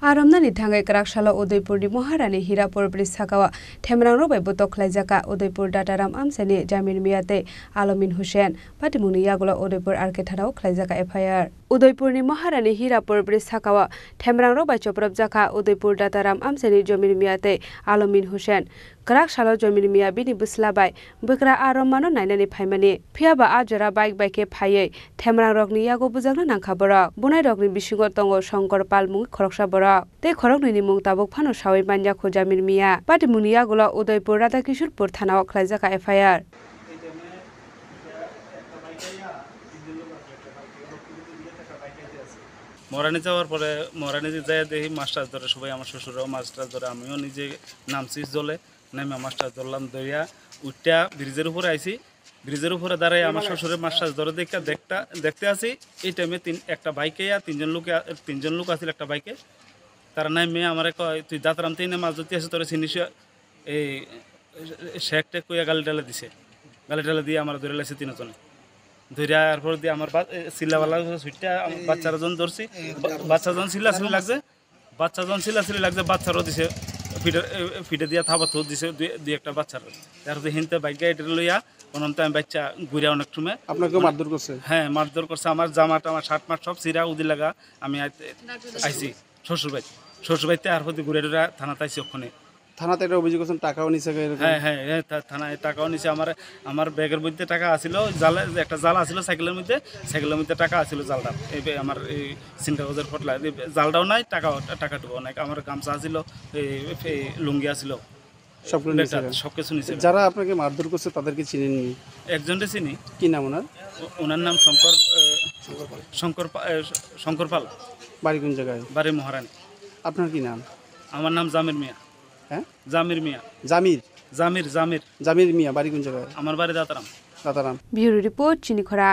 Aramnani thangai Karakshala Udaipur di Maharani Hirapur Bridge Sakawa Themrang Robai Botok Laijaka Udaipur Dataram Amsani Jamil Miate Alamin Hussein Patimuni Yagula Udaipur Arketharao Klaijaka FIR Udaipur ni Maharani Hirapur Bridge Sakawa Themrang Robai Choprab Jaka Udaipur Dataram Amsani Jamil Miate Alamin Hussein Karakshala Jamil Mia bini buslabai bukra aramano nainani phaimani phiaba ajara bike bike phaiye Themrang rokni yago bujangna nangkhabara bunai rokni bisingo tongo Shankar Pal mung khoroksa bora te khorokni ni mung tabok phano sawai manja kho Jamil Mia Patimuni Yagula Udaipur Radhakishorpur Thanao Klaijaka FIR মরানি যাওয়ার পরে মরানি যায় দেখি master ধরে সবাই আমার শ্বশুরও master ধরে আমিও নিজে নামছি জলে নামে মাস্টার ধরলাম ধরিয়া উঠটা ব্রিজের উপরে আইছি ব্রিজের উপরে দাঁড়াই আমার শ্বশুরের মাস্টার ধরে দেখতে আসি এই টাইমে একটা বাইকে তিনজন লোক আছিল একটা বাইকে তারা নামে আমার কয় তুই যাত্রাম তিনে মাছ ধরতে আসি তোর চিনিস এই শেখ টেক কইয়া গালি টালে দিছে গালি টালে দিয়ে আমার ধরে লাগছে তিনজনে ধরিয়া এরপর দিয়ে আমার সিল্লাওয়ালা সুইটটা বাচ্চারা জন ধরছি বাচ্চাজন সিল্লাসিলি লাগছে বাচ্চারও দিছে ফিটে দিয়া থাবা থো দিছে দুই একটা বাচ্চার তারপর হিনতে বাইক এটা লইয়া অনন্ত আমি বাচ্চা ঘুরে অনেক সময় আপনাকে মারধর করছে হ্যাঁ মারধর করছে আমার জামাটা আমার শার্ট মাঠ সব সিরা উদি লাগা আমি আইছি শ্বশুরবাড়িতে আর প্রতি ঘুরে টুরে থানাতে আইছি ওখানে থানাতে একটা অভিযোগ করছেন টাকাও নিছে হ্যাঁ থানায় টাকাও নিছে আমার ব্যাগের মধ্যে টাকা আছিল একটা জাল আছিল সাইকেলের মধ্যে টাকা আছিল জালটা এই আমার এই চিন্তা কাগজের ফটলা জালটাও নাই টাকাটুকুও নাই আমার গামছা আছিল এই লুঙ্গি আছিল সব কিছু নিছে যারা আপনাকে মারধর করছে তাদেরকে চিনেননি একজনকে চিনি কি নাম ওনার নাম শঙ্কর পাল বাড়ি কোন জায়গায় বাড়ি মহারানী আপনার কি নাম আমার নাম জামির মিয়া হ্যাঁ জামির মিয়া জামির মিয়া বাড়ি কোন জায়গায় আমার বাড়ি দাতারাম ব্যুরো রিপোর্ট চিনিখরা।